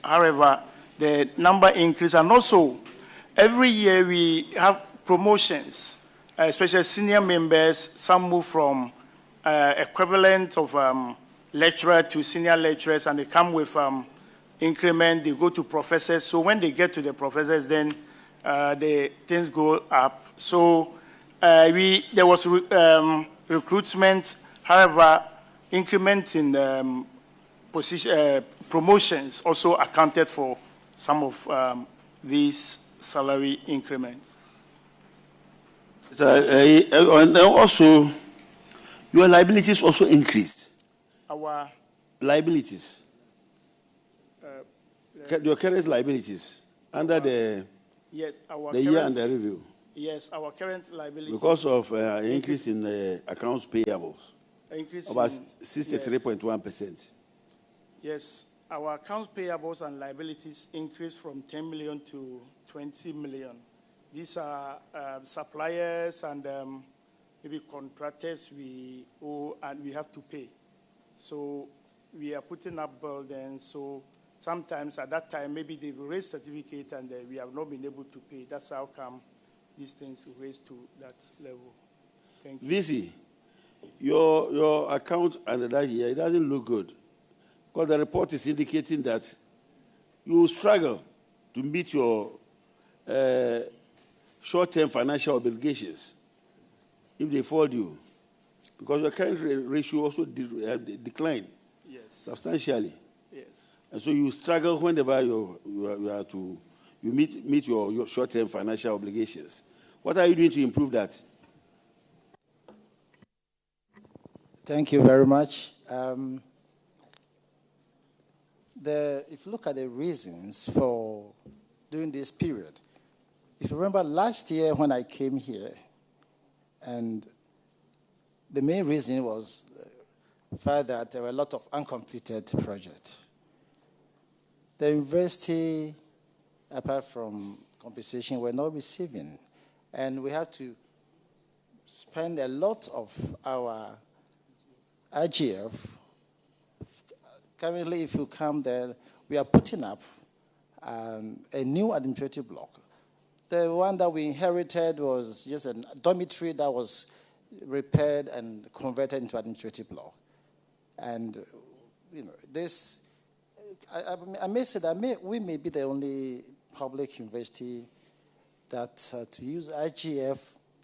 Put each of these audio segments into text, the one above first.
However, the number increased. And also, every year we have promotions, especially senior members. Some move from equivalent of lecturer to senior lecturers, and they come with increment. They go to professors. So when they get to the professors, then the things go up. So there was recruitment. However, increment in promotions also accounted for some of these salary increments. And also, your liabilities also increase. Our liabilities. Your current liabilities under the year under review. Yes, our current liabilities. Because of increase in accounts payables. About 63.1%. Yes, our accounts payables and liabilities increased from 10 million to 20 million. These are suppliers and maybe contractors we owe and we have to pay. So we are putting up burdens. So sometimes at that time, maybe they've raised certificate and we have not been able to pay. That's how come these things raised to that level. Thank you. VC, your account under that year, it doesn't look good. Because the report is indicating that you struggle to meet your short-term financial obligations if they fall due. Because your current ratio also declined substantially. Yes. And so you struggle whenever you are to meet your short-term financial obligations. What are you doing to improve that? Thank you very much. If you look at the reasons for during this period, if you remember last year when I came here, and the main reason was the fact that there were a lot of uncompleted projects. The university, apart from compensation, were not receiving. And we had to spend a lot of our IGF. Currently, if you come there, we are putting up a new administrative block. The one that we inherited was just a dormitory that was repaired and converted into administrative block. And, you know, this, I may say that we may be the only public university that to use IGF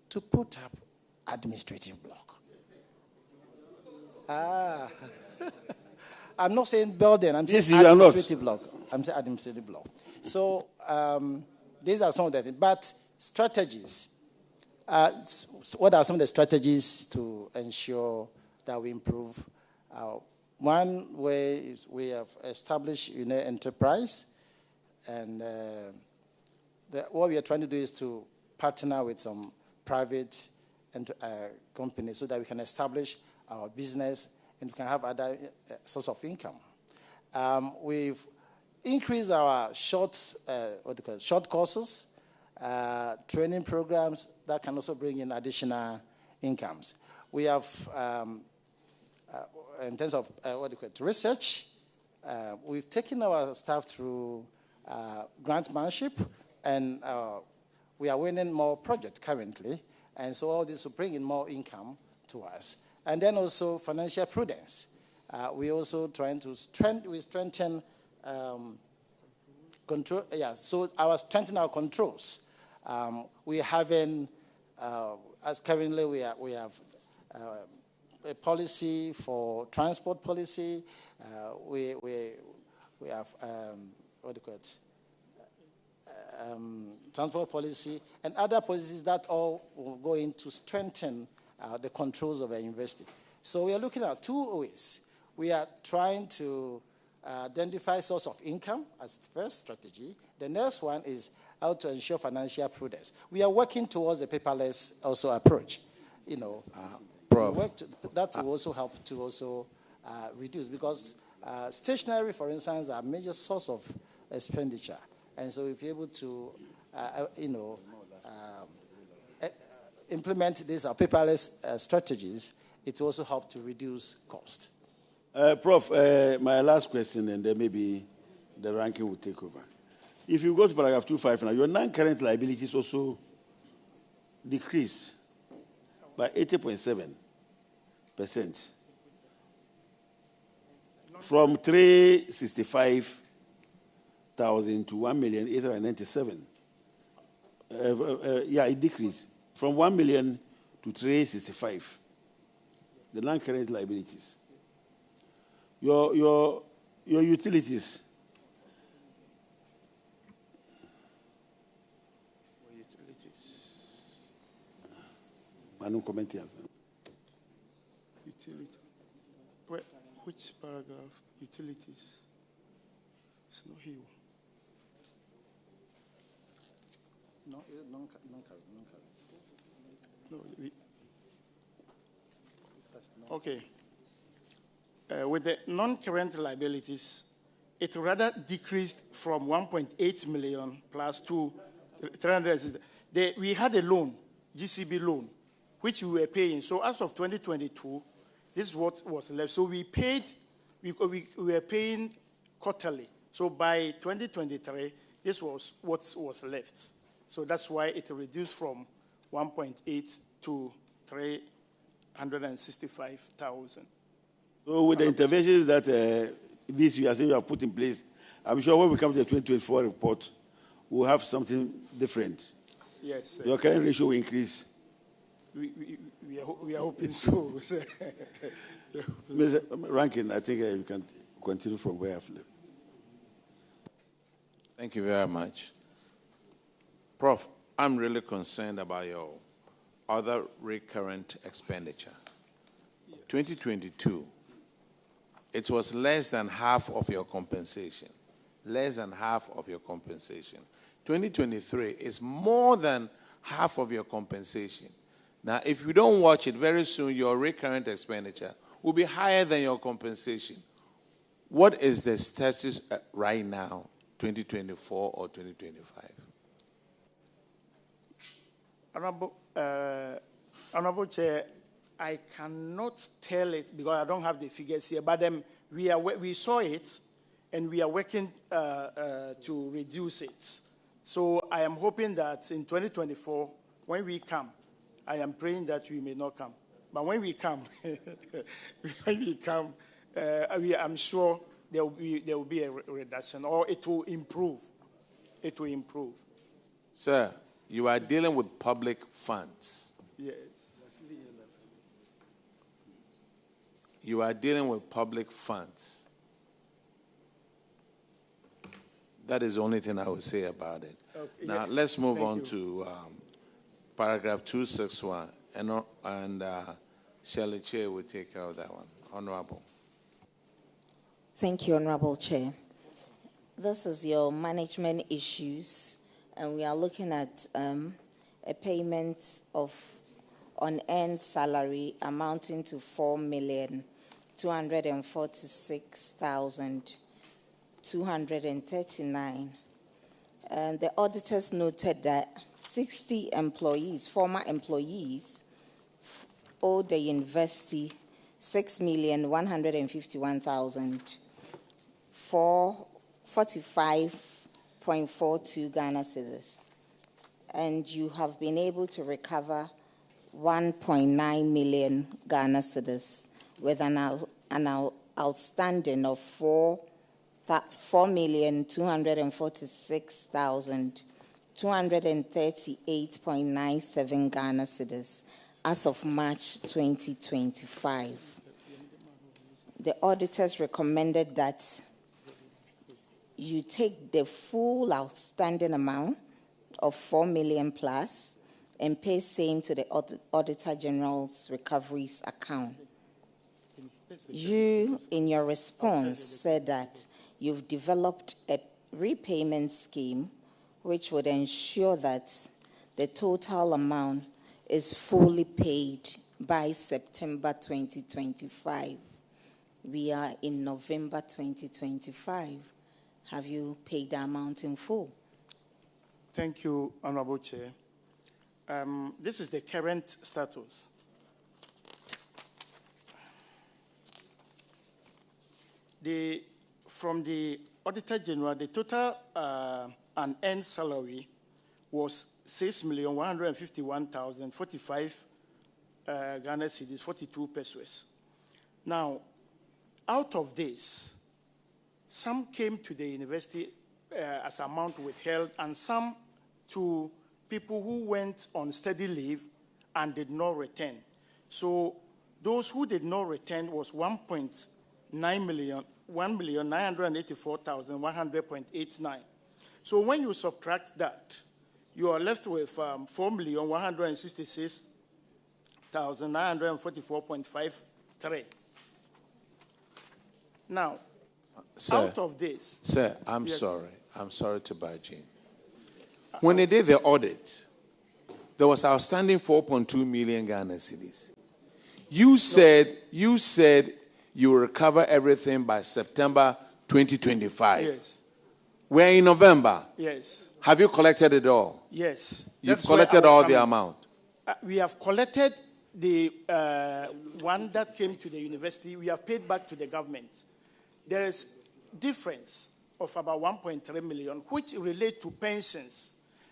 to put up administrative block. I'm not saying building, I'm saying administrative block. I'm saying administrative block. So these are some of the things. But strategies. What are some of the strategies to ensure that we improve? One way is we have established enterprise, and what we are trying to do is to partner with some private companies so that we can establish our business and we can have other source of income. We've increased our short courses, training programs that can also bring in additional incomes. We have, in terms of research, we've taken our staff through grantmanship, and we are winning more projects currently, and so all this will bring in more income to us. And then also financial prudence. We also trying to strengthen control. So strengthen our controls. We having, as currently we have a policy for transport policy. We have transport policy and other policies that all will go into strengthen the controls of the university. So we are looking at two ways. We are trying to identify source of income as the first strategy. The next one is how to ensure financial prudence. We are working towards a paperless also approach. You know, that will also help to also reduce, because stationery, for instance, are a major source of expenditure. And so if you're able to, implement these paperless strategies, it will also help to reduce cost. Prof, my last question, and then maybe the ranking will take over. If you go to paragraph 2.5 now, your non-current liabilities also decreased by 80.7%. From 365,000 to 1,897,000. Yeah, it decreased from 1 million to 365. The non-current liabilities. Your utilities. I don't comment here. Utility. Wait, which paragraph? Utilities. It's not here. No, okay. With the non-current liabilities, it rather decreased from 1.8 million plus to 300. We had a loan, GCB loan, which we were paying. So as of 2022, this is what was left. So we paid, we were paying quarterly. So by 2023, this was what was left. So that's why it reduced from 1.8 to 365,000. So with the interventions that this you are saying you have put in place, I'm sure when we come to the 2024 report, we'll have something different. Yes. Your current ratio will increase. We are hoping so. Mr. Rankin, I think you can continue from where I've left. Thank you very much. Prof, I'm really concerned about your other recurrent expenditure. Yes. 2022, it was less than half of your compensation. Less than half of your compensation. 2023 is more than half of your compensation. Now, if you don't watch it, very soon your recurrent expenditure will be higher than your compensation. What is the status right now, 2024 or 2025? Honorable Chair, I cannot tell it because I don't have the figures here, but we saw it and we are working to reduce it. So I am hoping that in 2024, when we come, I am praying that we may not come. But when we come, I'm sure there will be a reduction or it will improve. It will improve. Sir, you are dealing with public funds. Yes. You are dealing with public funds. That is the only thing I would say about it. Okay, now, let's move on to paragraph 261, and Shelley Chair will take care of that one. Honorable. Thank you, Honorable Chair. This is your management issues, and we are looking at a payment of unearned salary amounting to 4,246,239. The auditors noted that 60 employees, former employees, owed the university 6,151,445.42 Ghana cedis. And you have been able to recover 1.9 million Ghana cedis with an outstanding of 4,246,238.97 Ghana cedis as of March 2025. The auditors recommended that you take the full outstanding amount of 4 million plus and pay same to the Auditor General's recoveries account. You, in your response, said that you've developed a repayment scheme which would ensure that the total amount is fully paid by September 2025. We are in November 2025. Have you paid the amount in full? Thank you, Honorable Chair. This is the current status. From the Auditor General, the total and end salary was 6,151,045 Ghana cedis, 42 pesos. Now, out of this, some came to the university as amount withheld, and some to people who went on study leave and did not return. So those who did not return was 1.9 million, 1,984,100.89. So when you subtract that, you are left with 4,166,944.53. Now, sir, out of this... Sir, I'm sorry. I'm sorry to barge in. When they did the audit, there was outstanding 4.2 million Ghana cedis. You said you will recover everything by September 2025. Yes. We're in November. Yes. Have you collected it all? Yes. You've collected all the amount? We have collected the one that came to the university. We have paid back to the government. There is difference of about 1.3 million, which relate to pensions.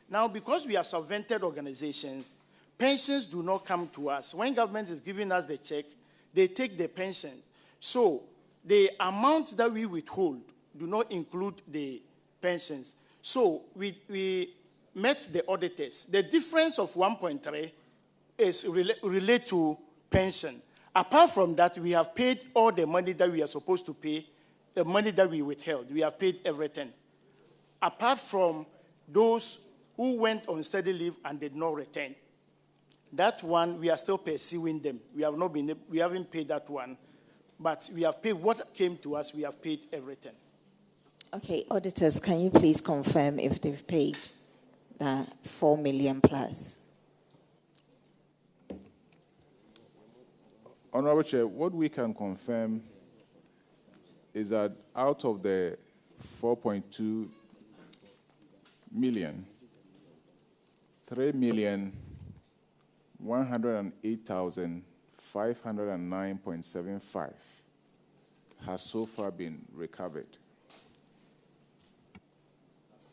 Now, because we are subvented organizations, pensions do not come to us. When government is giving us the check, they take the pension. So the amount that we withhold do not include the pensions. So we met the auditors. The difference of 1.3 is related to pension. Apart from that, we have paid all the money that we are supposed to pay, the money that we withheld. We have paid everything. Apart from those who went on study leave and did not return. That one, we are still pursuing them. We haven't paid that one. But we have paid what came to us. We have paid everything. Okay, auditors, can you please confirm if they've paid the 4 million plus? Honorable Chair, what we can confirm is that out of the 4.2 million, 3,108,509.75 has so far been recovered.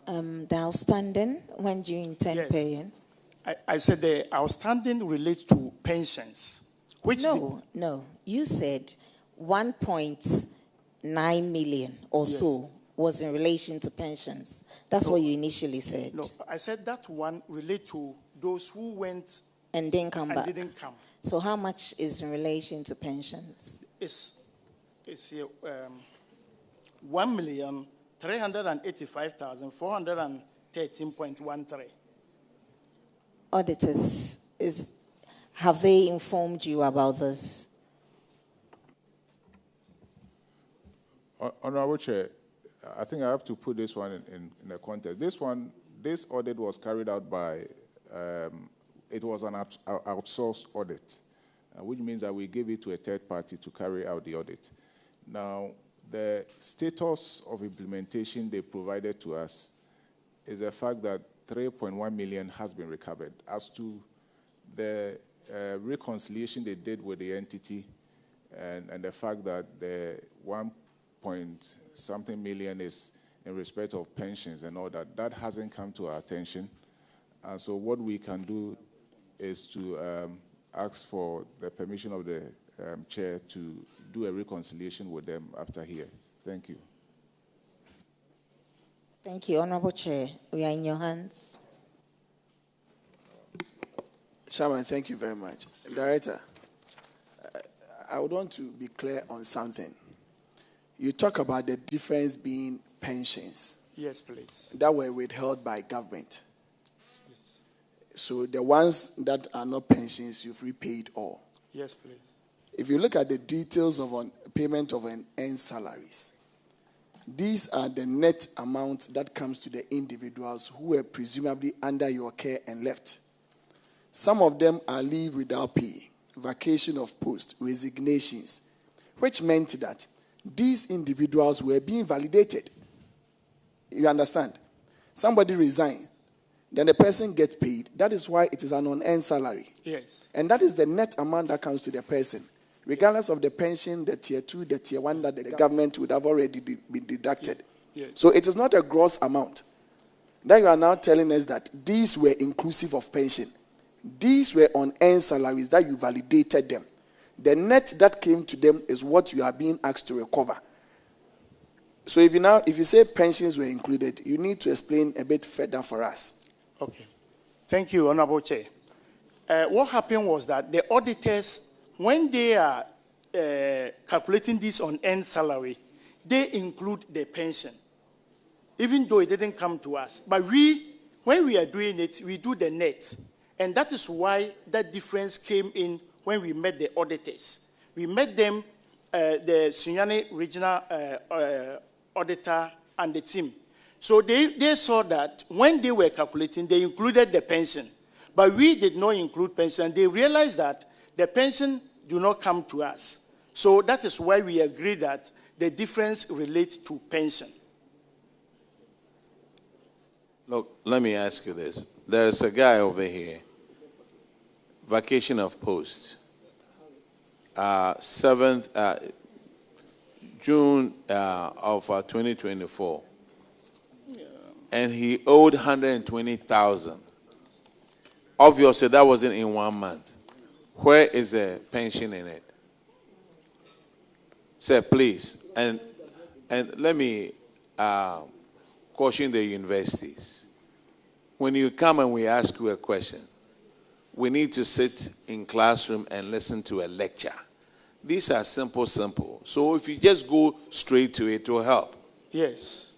The outstanding, when do you intend paying? I said the outstanding relates to pensions. No. You said 1.9 million or so was in relation to pensions. That's what you initially said. No, I said that one relate to those who went and didn't come back. Didn't come. So how much is in relation to pensions? It's 1,385,413.13. Auditors, have they informed you about this? Honorable Chair, I think I have to put this one in the context. This audit was carried out by, it was an outsourced audit, which means that we gave it to a third party to carry out the audit. Now, the status of implementation they provided to us is the fact that 3.1 million has been recovered. As to the reconciliation they did with the entity and the fact that the 1.something million is in respect of pensions and all that, that hasn't come to our attention. And so what we can do is to ask for the permission of the chair to do a reconciliation with them after here. Thank you. Thank you, Honorable Chair. We are in your hands. Chairman, thank you very much. Director, I would want to be clear on something. You talk about the difference being pensions. Yes, please. That were withheld by government. Please. So the ones that are not pensions, you've repaid all. Yes, please. If you look at the details of payment of an end salaries, these are the net amount that comes to the individuals who were presumably under your care and left. Some of them are leave without pay, vacation of post, resignations, which meant that these individuals were being validated. You understand? Somebody resigned, then the person gets paid. That is why it is an on-end salary. Yes. And that is the net amount that comes to the person, regardless of the pension, the tier 2, the tier 1 that the government would have already been deducted. Yes. So it is not a gross amount. Then you are now telling us that these were inclusive of pension. These were unearned salaries that you validated them. The net that came to them is what you are being asked to recover. So if you say pensions were included, you need to explain a bit further for us. Okay. Thank you, Honorable Chair. What happened was that the auditors, when they are calculating this unearned salary, they include the pension, even though it didn't come to us. But when we are doing it, we do the net. And that is why that difference came in when we met the auditors. We met them, the Sunyani Regional Auditor and the team. So they saw that when they were calculating, they included the pension. But we did not include pension. They realized that the pension do not come to us. So that is why we agreed that the difference relates to pension. Look, let me ask you this. There's a guy over here, vacation of post, 7th June of 2024, and he owed 120,000. Obviously, that wasn't in 1 month. Where is the pension in it? Sir, please, and let me caution the universities. When you come and we ask you a question, we need to sit in classroom and listen to a lecture. These are simple. So if you just go straight to it, it will help. Yes.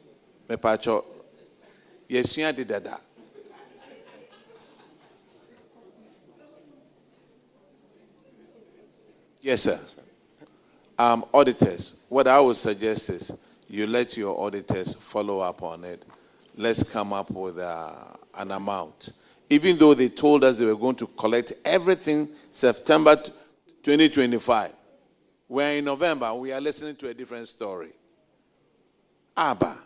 Me pacho, yes, you did that. Yes, sir. Auditors, what I would suggest is you let your auditors follow up on it. Let's come up with an amount. Even though they told us they were going to collect everything September 2025. We're in November, we are listening to a different story. Abba.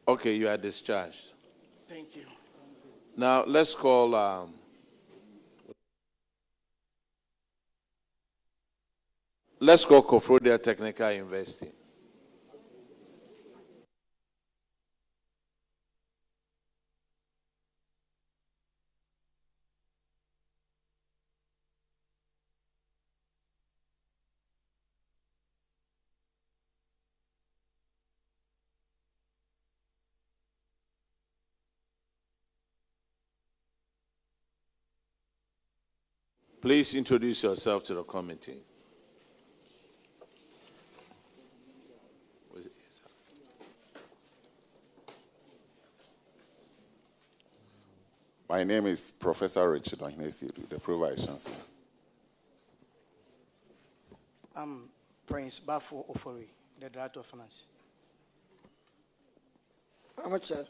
Okay, you are discharged. Thank you. Now, let's call Koforidua Technical University. Please introduce yourself to the committee. My name is Professor Richard Ohinesidu, the Pro-Vice Chancellor. I'm Prince Bafo Ofori, the Director of Finance. How much, sir?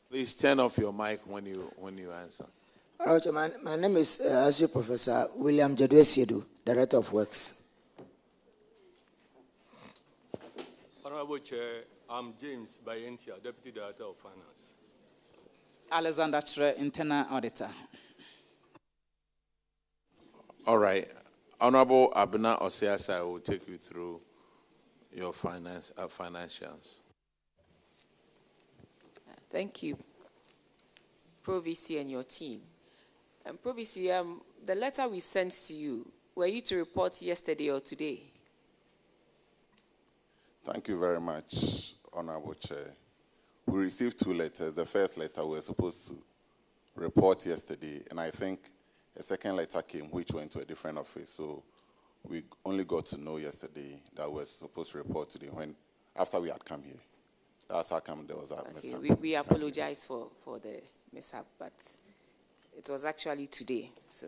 Please turn off your mic when you answer. All right, my name is Associate Professor William Jadwe-Siedu, Director of Works. Honorable Chair, I'm James Bayentia, Deputy Director of Finance. Alexander Tre, Internal Auditor. All right. Honorable Abena Osiasa will take you through your financials. Thank you, Pro-VC and your team. Pro-VC, the letter we sent to you, were you to report yesterday or today? Thank you very much, Honorable Chair. We received 2 letters. The first letter we were supposed to report yesterday, and I think a second letter came which went to a different office. So we only got to know yesterday that we were supposed to report today after we had come here. That's how come there was that mishap. We apologize for the mishap, but it was actually today. So.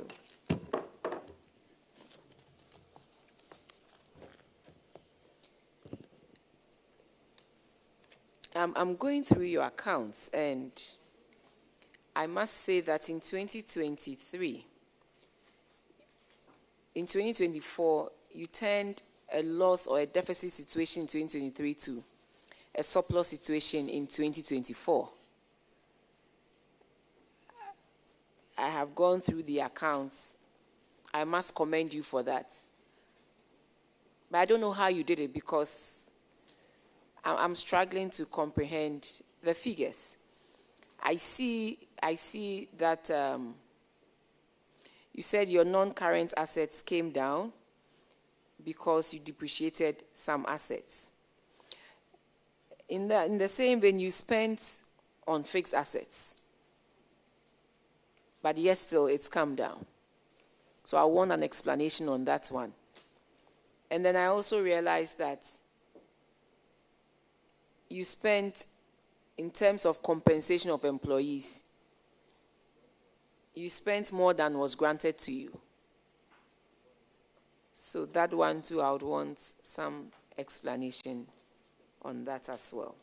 I'm going through your accounts, and I must say that in 2023, in 2024, you turned a loss or a deficit situation in 2023 to a surplus situation in 2024. I have gone through the accounts. I must commend you for that. But I don't know how you did it because I'm struggling to comprehend the figures. I see that you said your non-current assets came down because you depreciated some assets. In the same vein, you spent on fixed assets, but yes, still it's come down. So I want an explanation on that one. And then I also realized that you spent, in terms of compensation of employees, you spent more than was granted to you. So that one too, I would want some explanation on that as well.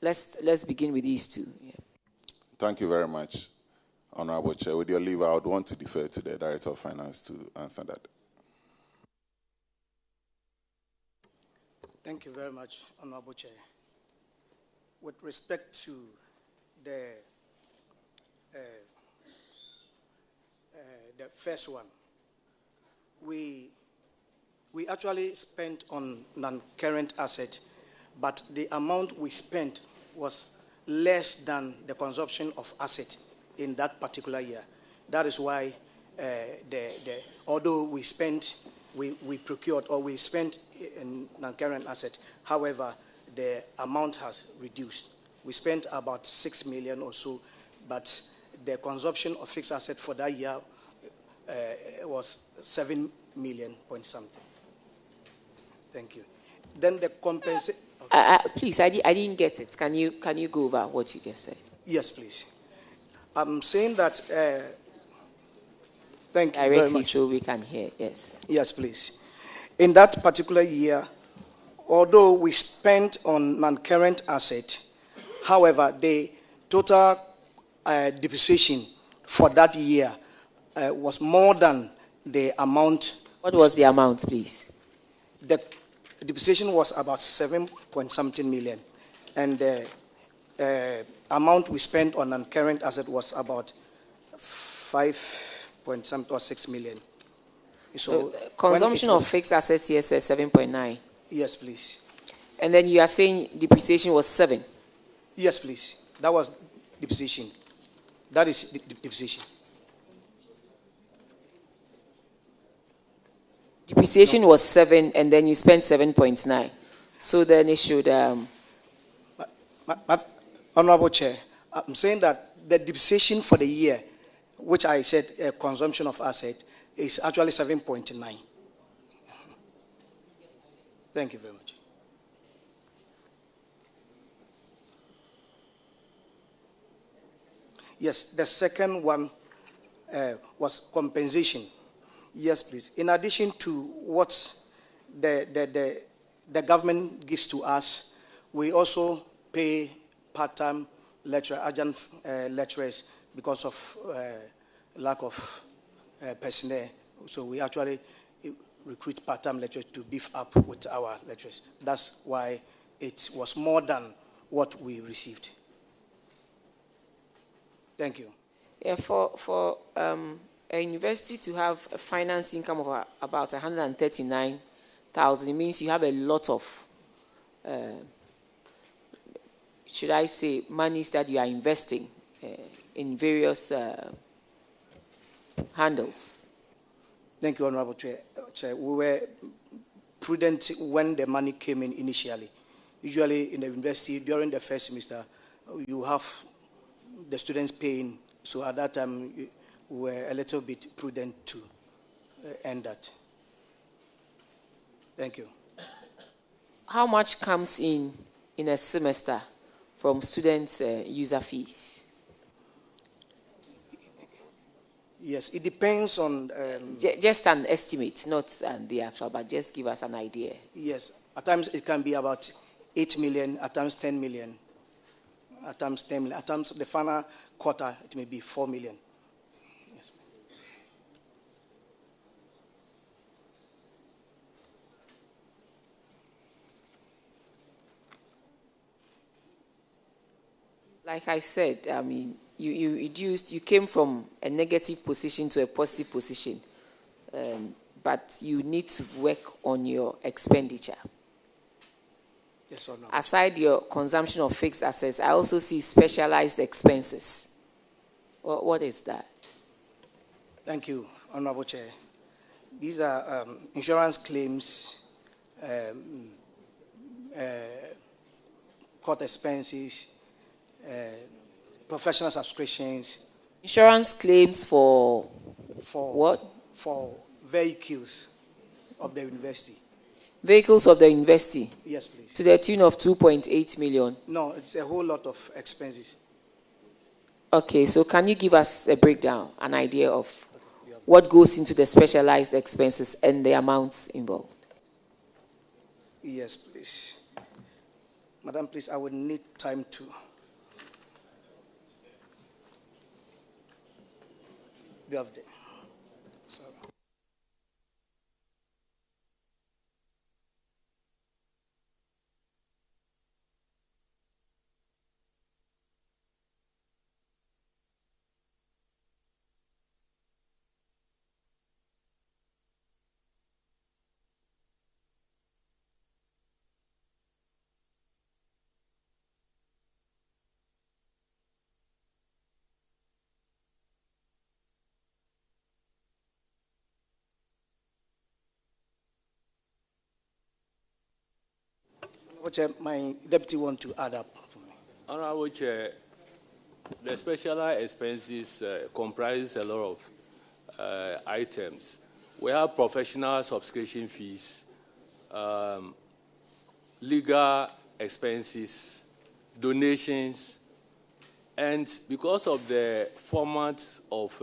Let's begin with these two. Yeah. Thank you very much, Honorable Chair. With your leave, I would want to defer to the Director of Finance to answer that. Thank you very much, Honorable Chair. With respect to the first one, we actually spent on non-current asset, but the amount we spent was less than the consumption of asset in that particular year. That is why although we procured or we spent in non-current asset, however, the amount has reduced. We spent about 6 million or so, but the consumption of fixed asset for that year was 7 million point something. Thank you. Then the compensation. Okay. Please, I didn't get it. Can you go over what you just said? Yes, please. I'm saying that. Thank you Directly very much. so we can hear. Yes. Yes, please. In that particular year, although we spent on non-current asset, however, the total depreciation for that year was more than the amount. What was the amount, please? The depreciation was about 7-point-something million, and the amount we spent on non-current asset was about 5-point-something or 6 million. So consumption of fixed assets here says 7.9. Yes, please. And then you are saying depreciation was 7. Yes, please. That was depreciation. That is depreciation. Depreciation was 7, and then you spent 7.9. So then it should. Honorable Chair, I'm saying that the depreciation for the year, which I said consumption of asset, is actually 7.9. Thank you very much. Yes, the second one was compensation. Yes, please. In addition to what the government gives to us, we also pay part-time lecturer, adjunct lecturers because of lack of personnel. So we actually recruit part-time lecturers to beef up with our lecturers. That's why it was more than what we received. Thank you. Yeah, for a university to have a finance income of about 139,000, it means you have a lot of, should I say, monies that you are investing in various handles. Thank you, Honorable Chair. We were prudent when the money came in initially. Usually in the university, during the first semester, you have the students paying. So at that time, we were a little bit prudent to end that. Thank you. How much comes in a semester from students' user fees? Yes, it depends on... just an estimate, not the actual, but just give us an idea. Yes, at times it can be about 8 million, at times 10 million, at times 10 million, at times the final quarter it may be 4 million. Yes. Like I said, I mean, you came from a negative position to a positive position, but you need to work on your expenditure. Yes or no? Aside your consumption of fixed assets, I also see specialized expenses. What is that? Thank you, Honorable Chair. These are insurance claims, court expenses, professional subscriptions. Insurance claims for what? For vehicles of the university. Vehicles of the university? Yes, please. To the tune of 2.8 million? No, it's a whole lot of expenses. Okay, so can you give us a breakdown, an idea of what goes into the specialized expenses and the amounts involved? Yes, please. Madam, please, I would need time to. You have the. Sorry. My deputy want to add up for me. Honorable Chair, the specialized expenses comprises a lot of items. We have professional subscription fees, legal expenses, donations, and because of the format of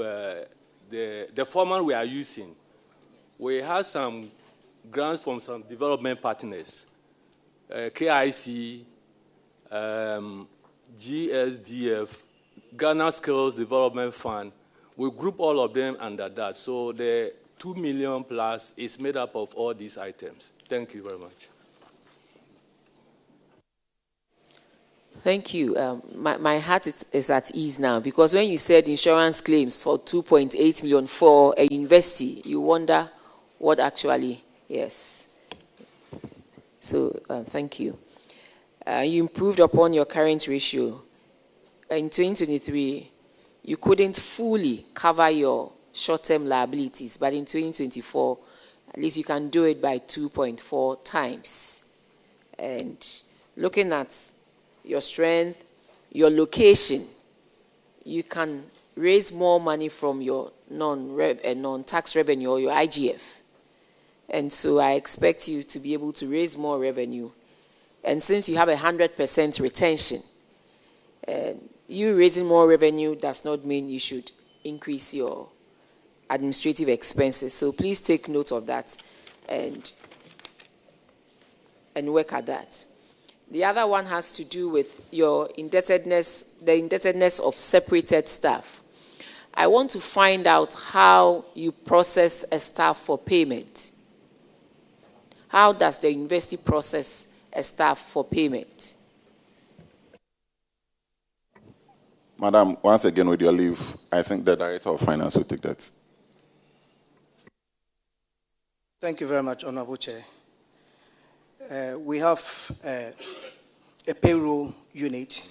the format we are using, we have some grants from some development partners. KIC, GSDF, Ghana Skills Development Fund, we group all of them under that. So the 2 million plus is made up of all these items. Thank you very much. Thank you. My heart is at ease now, because when you said insurance claims for 2.8 million for a university, you wonder what actually, yes. So thank you. You improved upon your current ratio. In 2023, you couldn't fully cover your short-term liabilities, but in 2024, at least you can do it by 2.4 times. And looking at your strength, your location, you can raise more money from your non-tax revenue or your IGF. And so I expect you to be able to raise more revenue. And since you have 100% retention, you raising more revenue does not mean you should increase your administrative expenses. So please take note of that and work at that. The other one has to do with your indebtedness, the indebtedness of separated staff. I want to find out how you process a staff for payment. How does the university process a staff for payment? Madam, once again, with your leave, I think the Director of Finance will take that. Thank you very much, Honorable Chair. We have a payroll unit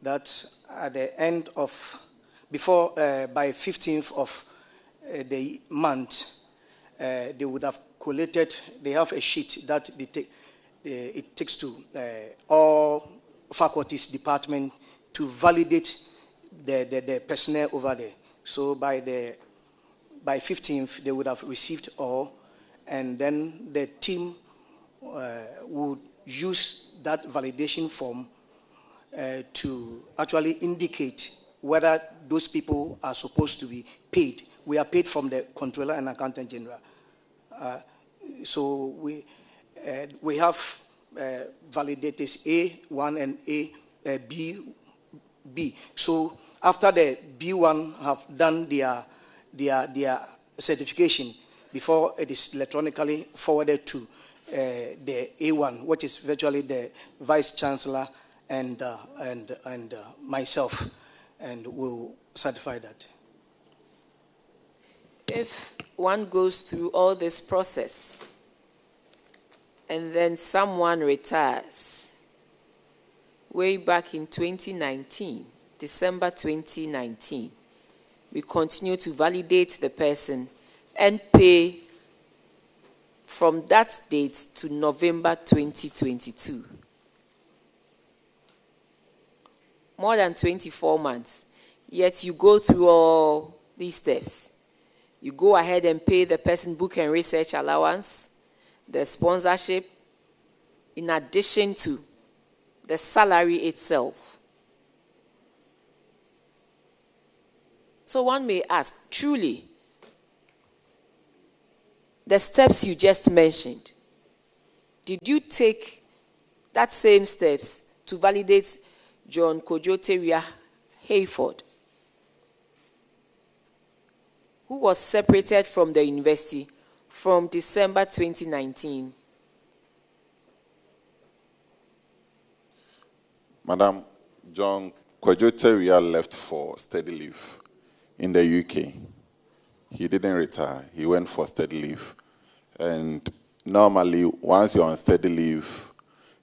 that at the end of, by 15th of the month, they would have collated, they have a sheet that it takes to all faculties department to validate the personnel over there. So by 15th, they would have received all, and then the team would use that validation form to actually indicate whether those people are supposed to be paid. We are paid from the Controller and Accountant General. So we have validators A1 and B. So after the B1 have done their certification, before it is electronically forwarded to the A1, which is virtually the Vice Chancellor and myself. and we'll certify that. If one goes through all this process and then someone retires, way back in 2019, December 2019, we continue to validate the person and pay from that date to November 2022. More than 24 months, yet you go through all these steps. You go ahead and pay the person book and research allowance, the sponsorship, in addition to the salary itself. So one may ask, truly, the steps you just mentioned, did you take that same steps to validate John Kojoteria Hayford, who was separated from the university from December 2019? Madam, John Kojoteria left for study leave in the UK. He didn't retire. He went for study leave. And normally, once you're on study leave,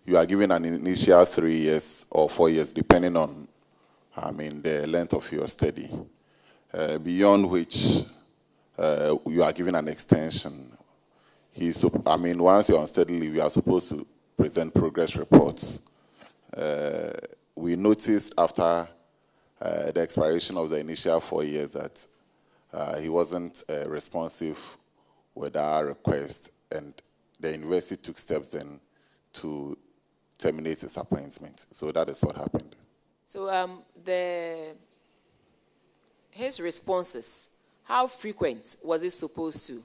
you are given an initial 3 years or 4 years, depending on, the length of your study. Beyond which, you are given an extension. Once you're on study leave, you are supposed to present progress reports. We noticed after the expiration of the initial 4 years that he wasn't responsive with our request, and the university took steps then to terminate his appointment. So that is what happened. So his responses, how frequent was it supposed to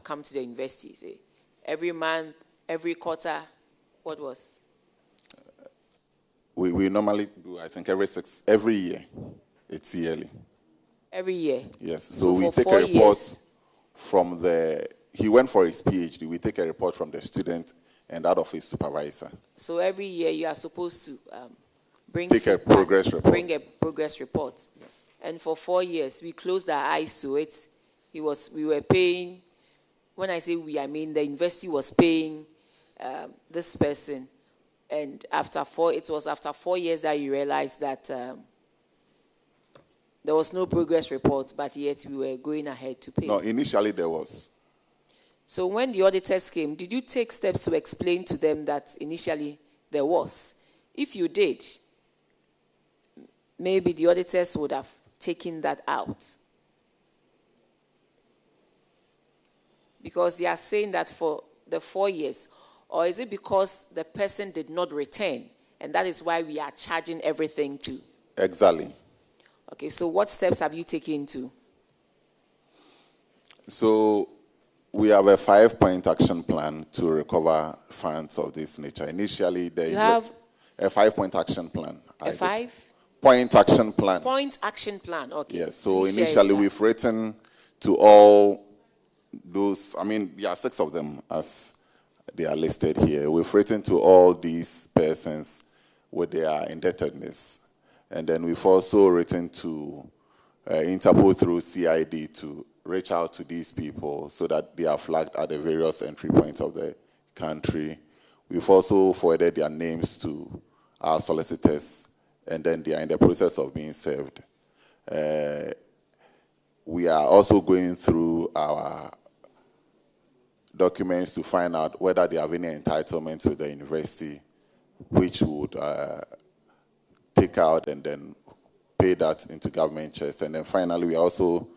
come to the university? Say, every month, every quarter, what was? We normally do, I think, every year. It's yearly. Every year? Yes. So we take a report from he went for his PhD. We take a report from the student and that of his supervisor. So every year you are supposed to bring a progress report. Bring a progress report. Yes. And for 4 years, we closed our eyes to it. We were paying, when I say we, I mean the university was paying this person. And it was after 4 years that you realized that there was no progress report, but yet we were going ahead to pay. No, initially there was. So when the auditors came, did you take steps to explain to them that initially there was? If you did, maybe the auditors would have taken that out. Because they are saying that for the 4 years, or is it because the person did not return, and that is why we are charging everything to? Exactly. Okay, so what steps have you taken to? So we have a 5-point action plan to recover funds of this nature. Initially, you have a 5-point action plan. A 5-point action plan. Point action plan, okay. Yes, so initially we've written to all those, 6 of them as they are listed here. We've written to all these persons with their indebtedness. And then we've also written to Interpol through CID to reach out to these people so that they are flagged at the various entry points of the country. We've also forwarded their names to our solicitors, and then they are in the process of being served. We are also going through our documents to find out whether they have any entitlement to the university, which would take out and then pay that into government chest. And then finally, we are also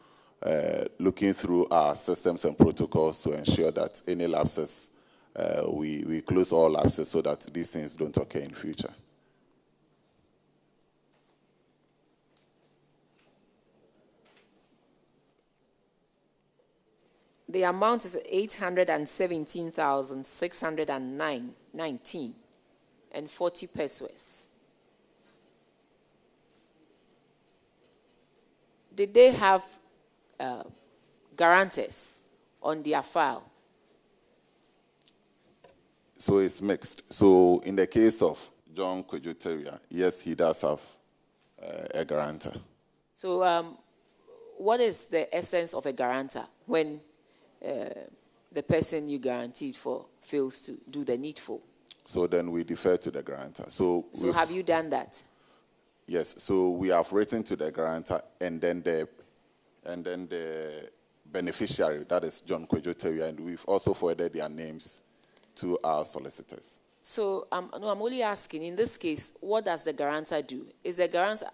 looking through our systems and protocols to ensure that any lapses, we close all lapses so that these things don't occur in future. The amount is 817,619 and 40 pesos. Did they have guarantors on their file? So it's mixed. So in the case of John Kojoteria, yes, he does have a guarantor. So what is the essence of a guarantor when the person you guaranteed for fails to do the needful? So then we defer to the guarantor. So have you done that? Yes. So we have written to the guarantor, and then the beneficiary, that is John Kwejo Terry, and we've also forwarded their names to our solicitors. So I'm only asking, in this case, what does the guarantor do?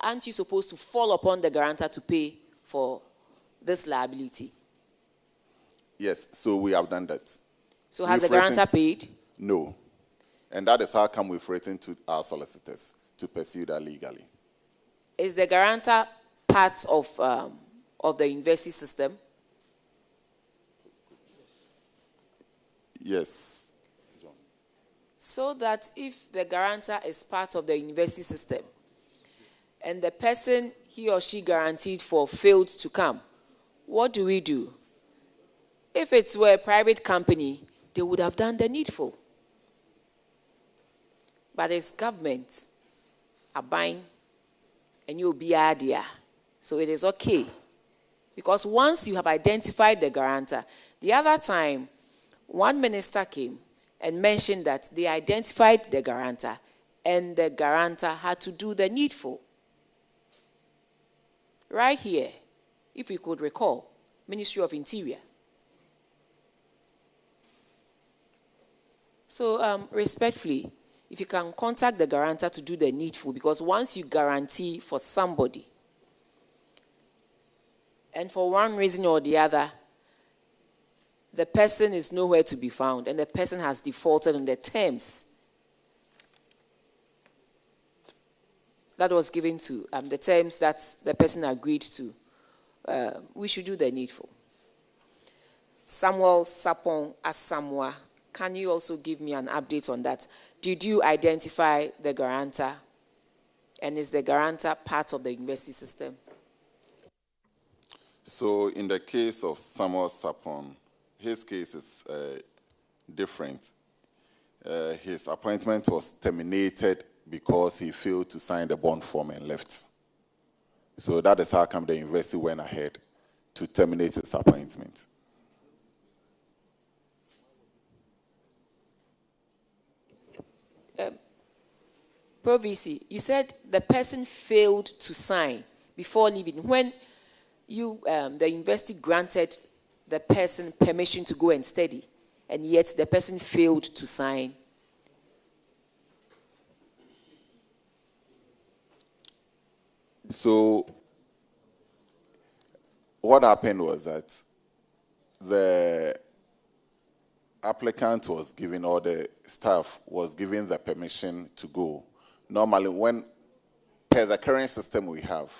Aren't you supposed to fall upon the guarantor to pay for this liability? Yes, so we have done that. So has the guarantor paid? No. And that is how come we've written to our solicitors to pursue that legally. Is the guarantor part of the investee system? Yes. John. So that if the guarantor is part of the investee system and the person he or she guaranteed for failed to come, what do we do? If it were a private company, they would have done the needful. But it's government are buying and you'll be idea. So it is okay. Because once you have identified the guarantor, the other time, one minister came and mentioned that they identified the guarantor and the guarantor had to do the needful. Right here, if you could recall, Ministry of Interior. So respectfully, if you can contact the guarantor to do the needful, because once you guarantee for somebody, and for one reason or the other, the person is nowhere to be found, and the person has defaulted on the terms that was given to, the terms that the person agreed to, we should do the needful. Samuel Sapon Asamoah, can you also give me an update on that? Did you identify the guarantor? And is the guarantor part of the investee system? So in the case of Samuel Sapon, his case is different. His appointment was terminated because he failed to sign the bond form and left. So that is how come the investee went ahead to terminate his appointment. Pro VC, you said the person failed to sign before leaving. When you, the investee granted the person permission to go and study, and yet the person failed to sign. So what happened was that the applicant was given, or the staff was given the permission to go. Normally, when, per the current system we have,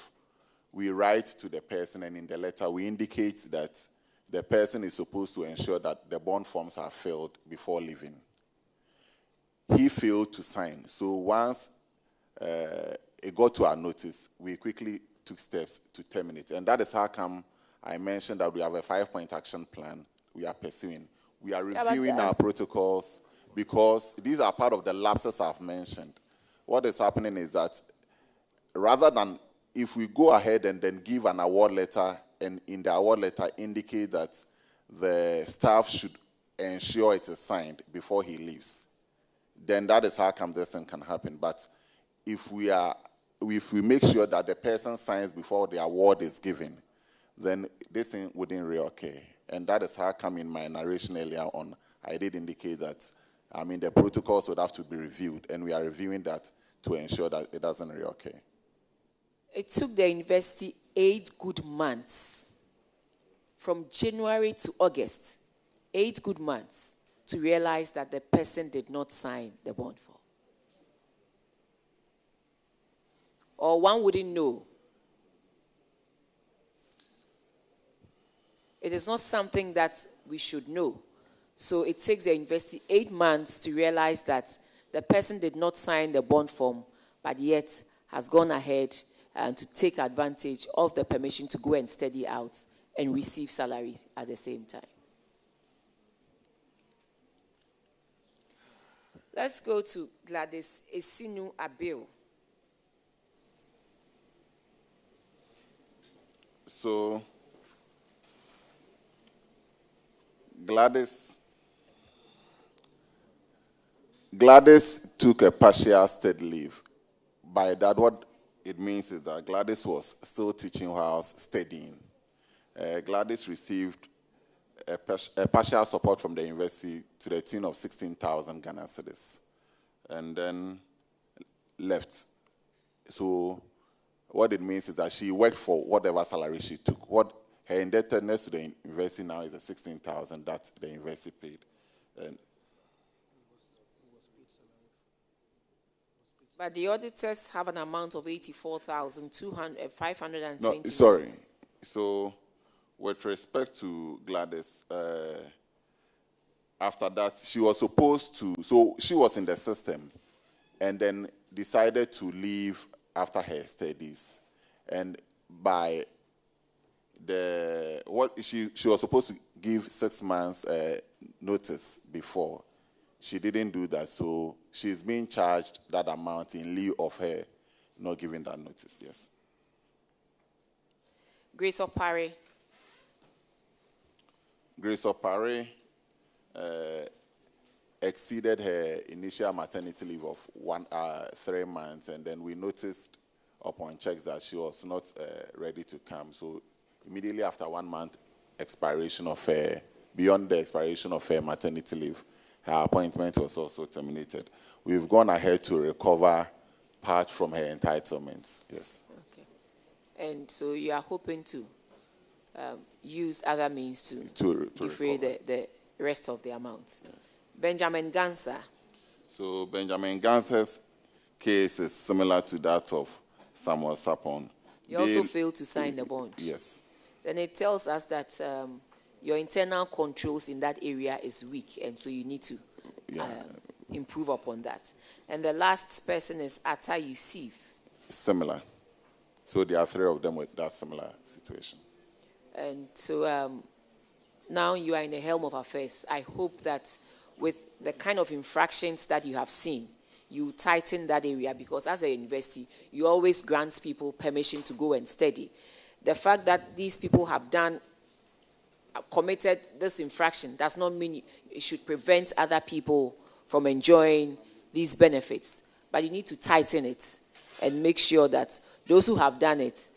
we write to the person, and in the letter we indicate that the person is supposed to ensure that the bond forms are filled before leaving. He failed to sign. So once it got to our notice, we quickly took steps to terminate. And that is how come I mentioned that we have a 5-point action plan we are pursuing. We are reviewing our protocols because these are part of the lapses I've mentioned. What is happening is that rather than if we go ahead and then give an award letter, and in the award letter indicate that the staff should ensure it is signed before he leaves, then that is how come this thing can happen. But if we make sure that the person signs before the award is given, then this thing wouldn't reoccur. And that is how come in my narration earlier on, I did indicate that, the protocols would have to be reviewed, and we are reviewing that to ensure that it doesn't reoccur. It took the investee 8 good months, from January to August, 8 good months, to realize that the person did not sign the bond form. Or one wouldn't know. It is not something that we should know. So it takes the investee 8 months to realize that the person did not sign the bond form, but yet has gone ahead to take advantage of the permission to go and study out and receive salaries at the same time. Let's go to Gladys Esinu Abil. So Gladys took a partial state leave. By that, what it means is that Gladys was still teaching while I was studying. Gladys received a partial support from the university to the tune of 16,000 Ghana cedis, and then left. So what it means is that she worked for whatever salary she took. What her indebtedness to the university now is the 16,000 that the university paid. But the auditors have an amount of 84,520. No, sorry. So, with respect to Gladys, after that, she was supposed to, so she was in the system and then decided to leave after her studies. And by she was supposed to give 6 months notice before. She didn't do that, so she's being charged that amount in lieu of her not giving that notice, yes. Grace Opare. Grace Opare exceeded her initial maternity leave of 3 months, and then we noticed upon checks that she was not ready to come. So immediately after 1 month expiration of her, beyond the expiration of her maternity leave, her appointment was also terminated. We've gone ahead to recover part from her entitlements, yes. Okay. And so you are hoping to use other means to defray the rest of the amount. Yes. Benjamin Ganser. So Benjamin Ganser's case is similar to that of Samuel Sapon. You also failed to sign the bond. Yes. Then it tells us that your internal controls in that area is weak, and so you need to improve upon that. And the last person is Atta Yusuf. Similar. So there are 3 of them with that similar situation. And so now you are in the helm of affairs. I hope that with the kind of infractions that you have seen, you tighten that area, because as a university, you always grant people permission to go and study. The fact that these people have committed this infraction does not mean it should prevent other people from enjoying these benefits. But you need to tighten it and make sure that those who have done it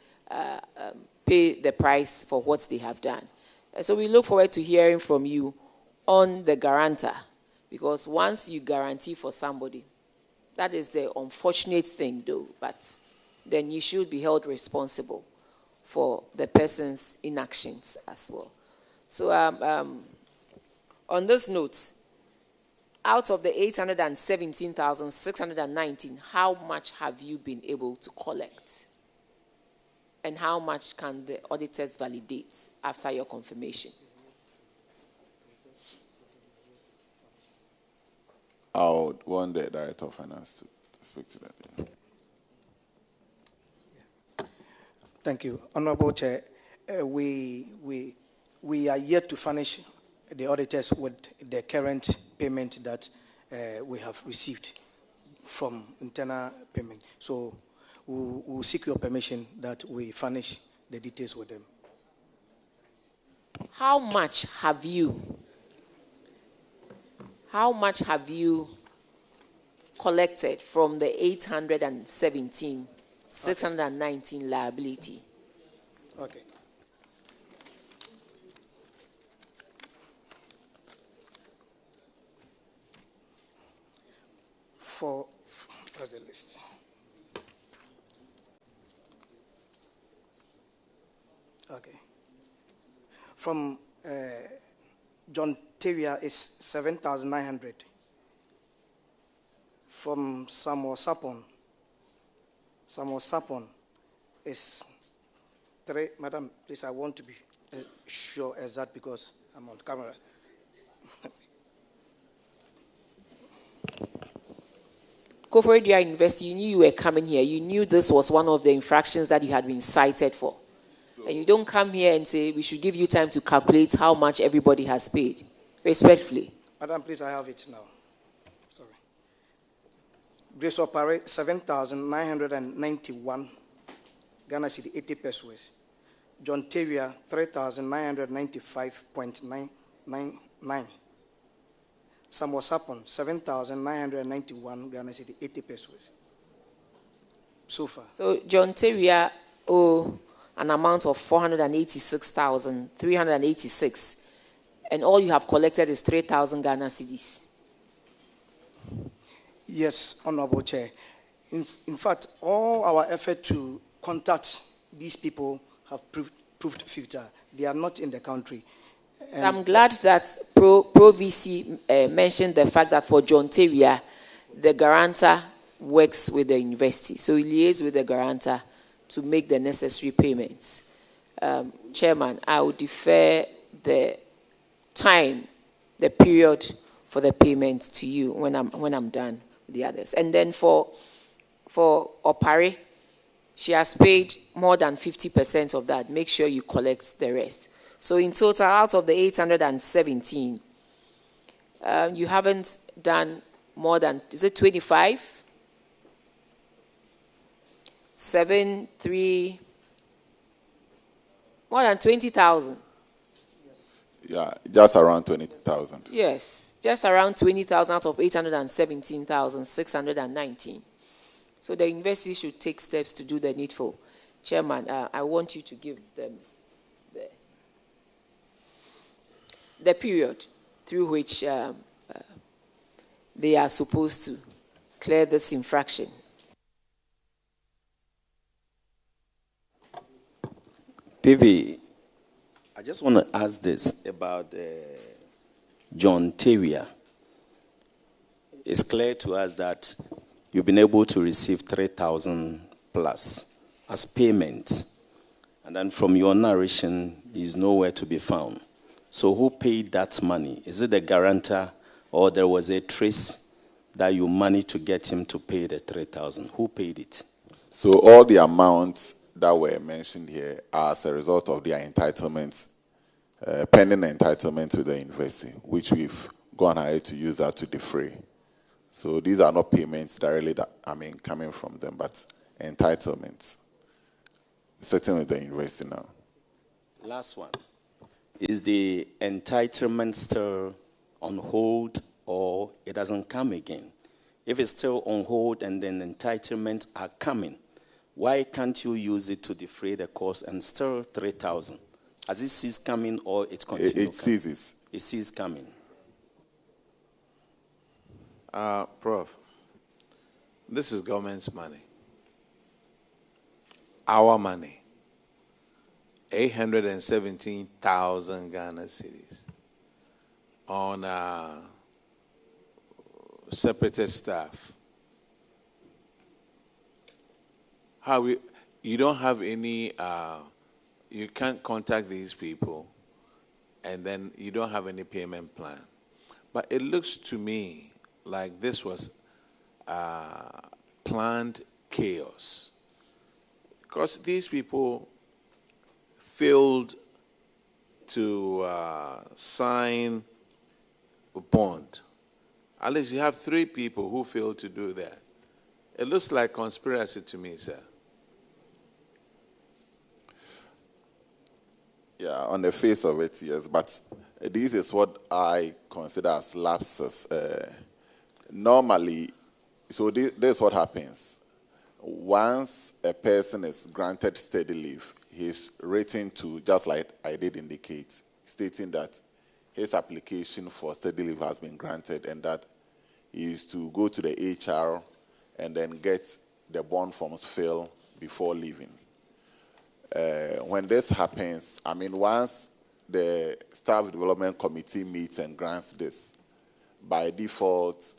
pay the price for what they have done. And so we look forward to hearing from you on the guarantor, because once you guarantee for somebody, that is the unfortunate thing though, but then you should be held responsible for the person's inactions as well. So on this note, out of the 817,619, how much have you been able to collect? And how much can the auditors validate after your confirmation? I would want the Director of Finance to speak to that. Yeah. Thank you. Honorable Chair, we are yet to furnish the auditors with the current payment that we have received from internal payment. So we'll seek your permission that we furnish the details with them. How much have you collected from the 817,619 liability? Okay. What's the list? Okay. From John Tavia is 7,900. From Samuel Sapon is 3. Madam, please, I want to be sure as that because I'm on camera. Koforidua University, you knew you were coming here. You knew this was one of the infractions that you had been cited for. And you don't come here and say we should give you time to calculate how much everybody has paid. Respectfully. Madam, please, I have it now. Sorry. Grace Opare, 7,991 Ghana Cedi, 80 pesos. John Tavia, 3,995.999. Samuel Sapon, 7,991 Ghana cedi, 80 pesos. So far. So John Tavia owe an amount of 486,386, and all you have collected is 3,000 Ghana cedis. Yes, Honorable Chair. In fact, all our effort to contact these people have proved futile. They are not in the country. And I'm glad that Pro VC mentioned the fact that for John Tavia, the guarantor works with the university. So he liaises with the guarantor to make the necessary payments. Chairman, I will defer the time, the period for the payment to you when I'm done with the others. And then for Opare, she has paid more than 50% of that. Make sure you collect the rest. So in total, out of the 817, you haven't done more than, is it 25? 7, 3, more than 20,000. Yeah, just around 20,000. Yes, just around 20,000 out of 817,619. So the university should take steps to do the needful. Chairman, I want you to give them the period through which they are supposed to clear this infraction. PV, I just want to ask this about John Tavia. It's clear to us that you've been able to receive 3,000 plus as payment. And then from your narration, he's nowhere to be found. So who paid that money? Is it the guarantor, or there was a trace that you managed to get him to pay the 3,000? Who paid it? So all the amounts that were mentioned here are as a result of their entitlements, pending entitlements with the university, which we've gone ahead to use that to defray. So these are not payments directly coming from them, but entitlements sitting with the university now. Last one. Is the entitlement still on hold, or it doesn't come again? If it's still on hold and then entitlements are coming, why can't you use it to defray the cost and still 3,000? Has it ceased coming, or it continues? It ceases. It ceases coming. Prof, this is government's money. Our money. 817,000 Ghana cedis on separated staff. You don't have any, you can't contact these people, and then you don't have any payment plan. But it looks to me like this was planned chaos, because these people failed to sign a bond. At least you have 3 people who failed to do that. It looks like conspiracy to me, sir. Yeah, on the face of it, yes, but this is what I consider as lapses. Normally, so this is what happens. Once a person is granted steady leave, he's written to, just like I did indicate, stating that his application for steady leave has been granted and that he is to go to the HR and then get the bond forms filled before leaving. When this happens, once the Staff Development Committee meets and grants this, by default,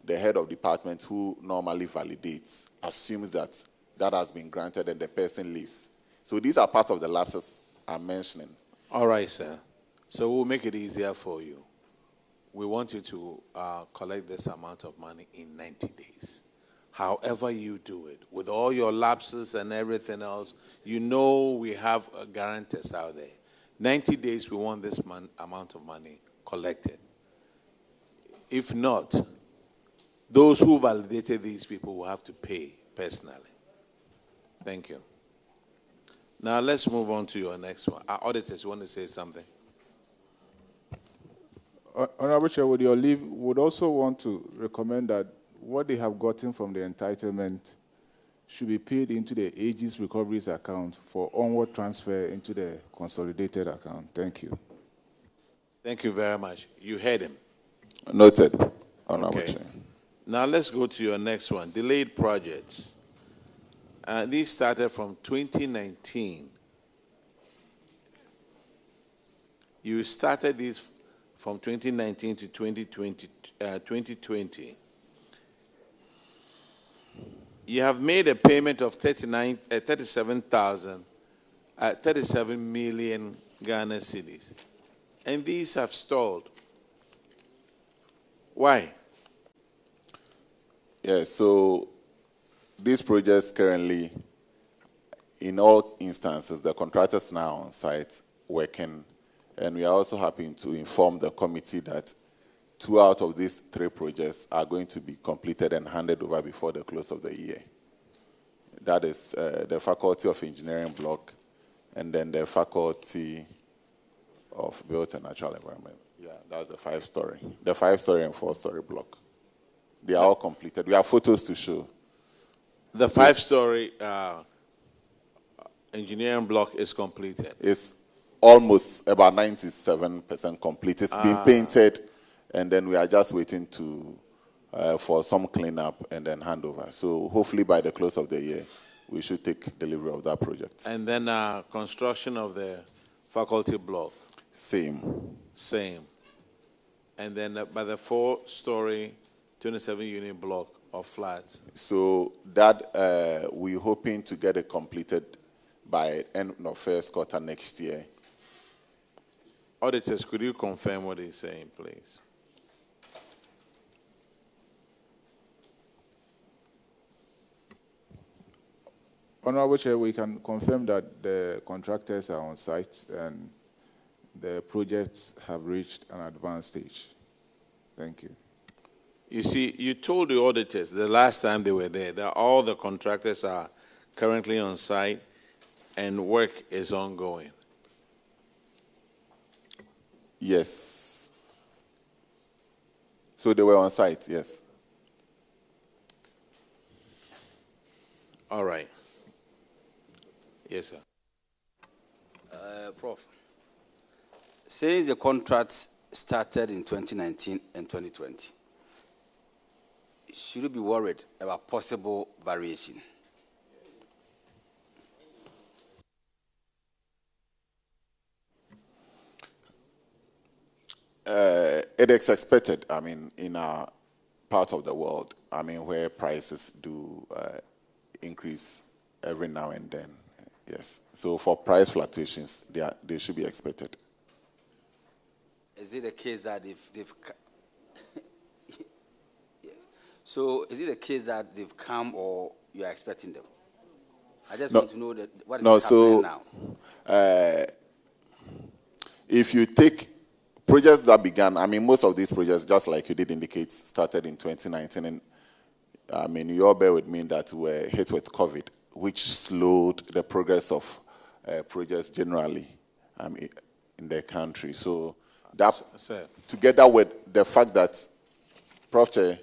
the head of department who normally validates assumes that that has been granted and the person leaves. So these are part of the lapses I'm mentioning. All right, sir. So we'll make it easier for you. We want you to collect this amount of money in 90 days. However you do it, with all your lapses and everything else, you know we have guarantors out there. 90 days, we want this amount of money collected. If not, those who validated these people will have to pay personally. Thank you. Now let's move on to your next one. Our auditors want to say something. Honorable Chair, with your leave, would also want to recommend that what they have gotten from the entitlement should be paid into the Aegis Recoveries account for onward transfer into the consolidated account. Thank you. Thank you very much. You heard him. Noted, Honorable Okay. Chair. Now let's go to your next one, delayed projects. These started from 2019. You started these from 2019 to 2020. You have made a payment of 37 million Ghana cedis, and these have stalled. Why? Yeah, so these projects currently, in all instances, the contractors now on site working, and we are also happy to inform the committee that 2 out of these 3 projects are going to be completed and handed over before the close of the year. That is the Faculty of Engineering block, and then the Faculty of Built and Natural Environment. Yeah, that's the 5-story. The 5-story and 4-story block. They are all completed. We have photos to show. The 5-story engineering block is completed. It's almost about 97% complete. It's been painted, and then we are just waiting for some cleanup and then handover. So hopefully by the close of the year, we should take delivery of that project. And then construction of the faculty block. Same. And then by the 4-story, 27-unit block of flats. So that we're hoping to get it completed by end of first quarter next year. Auditors, could you confirm what he's saying, please? Honorable Chair, we can confirm that the contractors are on site and the projects have reached an advanced stage. Thank you. You see, you told the auditors the last time they were there that all the contractors are currently on site and work is ongoing. Yes. So they were on site, yes. All right. Yes, sir. Prof, since the contract started in 2019 and 2020, should you be worried about possible variation? It is expected, I mean, in our part of the world, I mean, where prices do increase every now and then. Yes. So for price fluctuations, they should be expected. Is it the case that they've yes. So is it the case that they've come or you are expecting them? I just want to know that what is happening now. If you take projects that began, I mean, most of these projects, just like you did indicate, started in 2019. And I mean, you all bear with me that we were hit with COVID, which slowed the progress of projects generally in the country. So that, together with the fact that, Prof. Chair,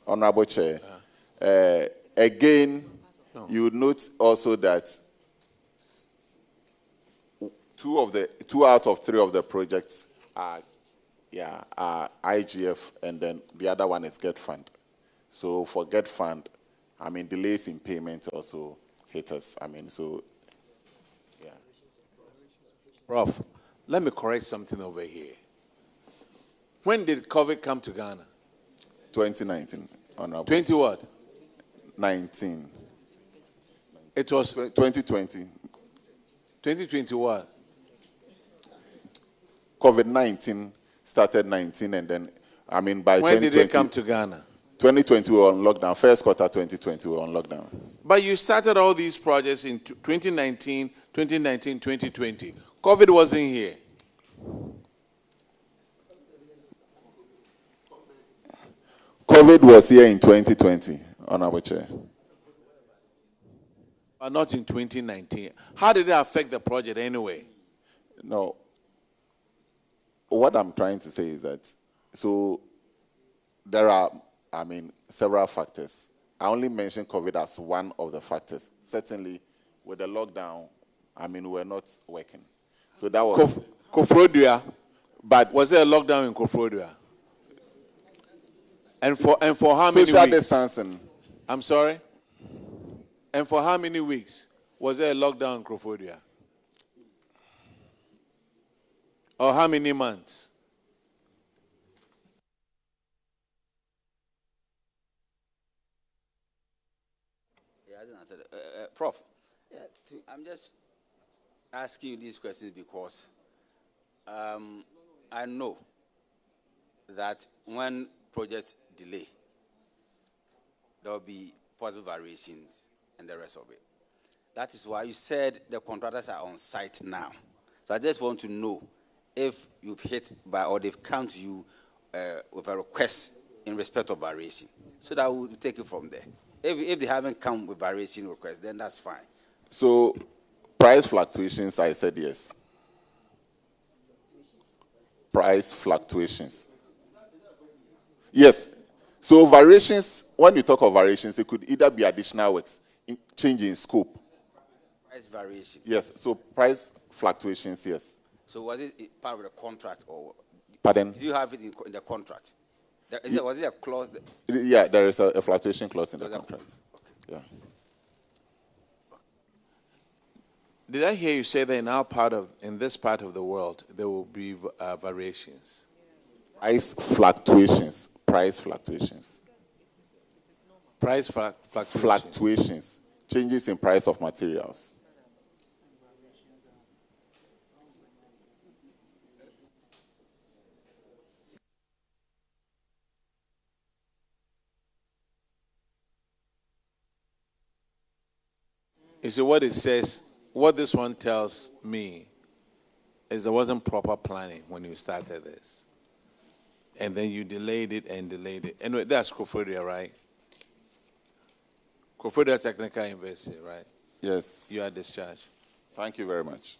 Honorable Chair, again, you would note also that 2 out of 3 of the projects are IGF, and then the other one is GET Fund. So for GET Fund, I mean, delays in payment also hit us. I mean, so, yeah. Prof, let me correct something over here. When did COVID come to Ghana? 2019, Honorable. 20 what? 19. It was 2020. 2020 what? COVID-19 started 19, and then, I mean, by 2020. When did they come to Ghana? 2020 we were on lockdown. First quarter 2020 we were on lockdown. But you started all these projects in 2019, 2020. COVID wasn't here. COVID was here in 2020, Honorable Chair. But not in 2019. How did it affect the project anyway? No. What I'm trying to say is that, so there are, several factors. I only mentioned COVID as one of the factors. Certainly, with the lockdown, we're not working. So that was... Koforidua, but was there a lockdown in Koforidua? And for how many weeks? Social distancing. I'm sorry? And for how many weeks was there a lockdown in Koforidua? Or how many months? Yeah, I didn't answer that. Prof, I'm just asking you these questions because I know that when projects delay, there will be possible variations and the rest of it. That is why you said the contractors are on site now. So I just want to know if you've hit by or they've come to you with a request in respect of variation, so that we'll take it from there. If they haven't come with variation requests, then that's fine. So price fluctuations, I said yes. Price fluctuations. Yes. So variations, when you talk of variations, it could either be additional works, change in scope. Price variation. Yes. So price fluctuations, yes. So was it part of the contract or? Pardon? Did you have it in the contract? Was it a clause? Yeah, there is a fluctuation clause in the contract. Okay. Yeah. Did I hear you say that in this part of the world there will be variations? Price fluctuations. Price fluctuations. Price fluctuations. Fluctuations. Changes in price of materials. You see, what it says, what this one tells me is there wasn't proper planning when you started this. And then you delayed it and delayed it. Anyway, that's Koforidua, right? Koforidua Technical University, right? Yes. You are discharged. Thank you very much.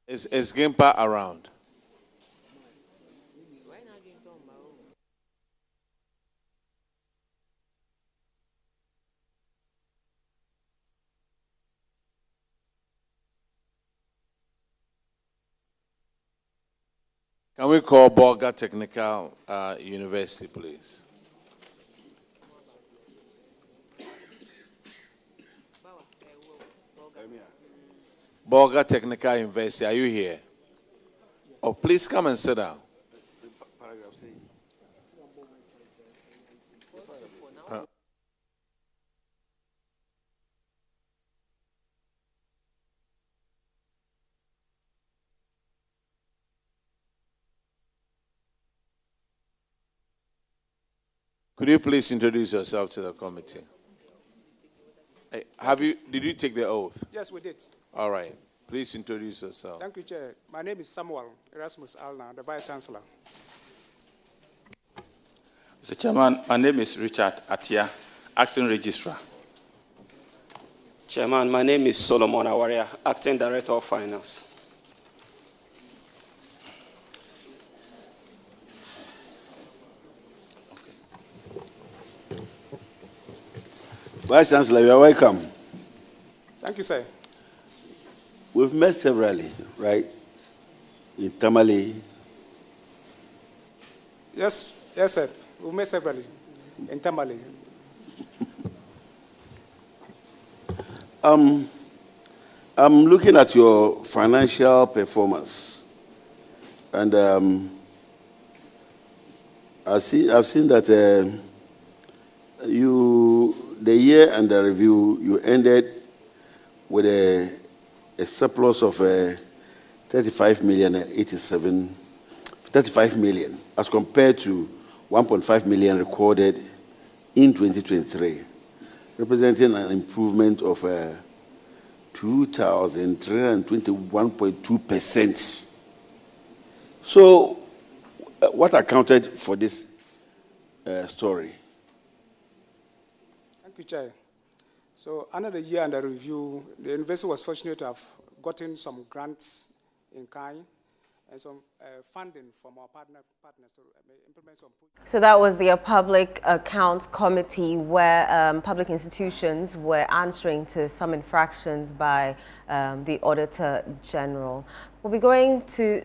Is Gimpa around? Can we call Bolga Technical University, please? Bolga Technical University, are you here? Oh, please come and sit down. Could you please introduce yourself to the committee? Did you take the oath? Yes, we did. All right. Please introduce yourself. Thank you, Chair. My name is Samuel Erasmus Alna, the Vice Chancellor. Mr. Chairman, my name is Richard Atia, Acting Registrar. Chairman, my name is Solomon Awaria, Acting Director of Finance. Vice Chancellor, you are welcome. Thank you, sir. We've met severally, right? In Tamale. Yes, sir. We've met severally in Tamale. I'm looking at your financial performance, and I've seen that the year under review, you ended with a surplus of 35 million as compared to 1.5 million recorded in 2023, representing an improvement of 2,321.2%. So what accounted for this story? Thank you, Chair. So another year under review, the university was fortunate to have gotten some grants in kind and some funding from our partners to implement some. So that was the Public Accounts Committee, where public institutions were answering to some infractions by the Auditor General. We'll be going to